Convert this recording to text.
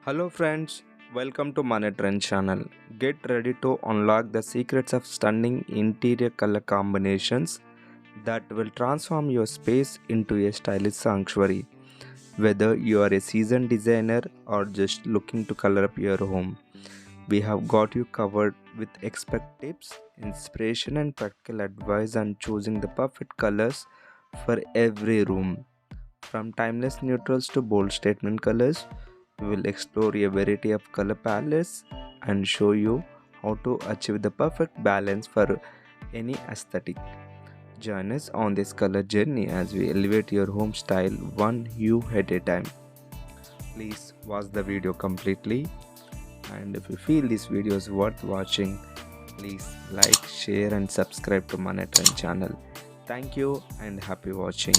Hello friends, welcome to Money Trend channel. Get ready to unlock the secrets of stunning interior color combinations that will transform your space into a stylish sanctuary. Whether you are a seasoned designer or just looking to color up your home, we have got you covered with expert tips, inspiration and practical advice on choosing the perfect colors for every room. From timeless neutrals to bold statement colors, we will explore a variety of color palettes and show you how to achieve the perfect balance for any aesthetic. Join us on this color journey as we elevate your home style one hue at a time. Please watch the video completely, and if you feel this video is worth watching, please like, share and subscribe to Money Trend channel. Thank you and happy watching.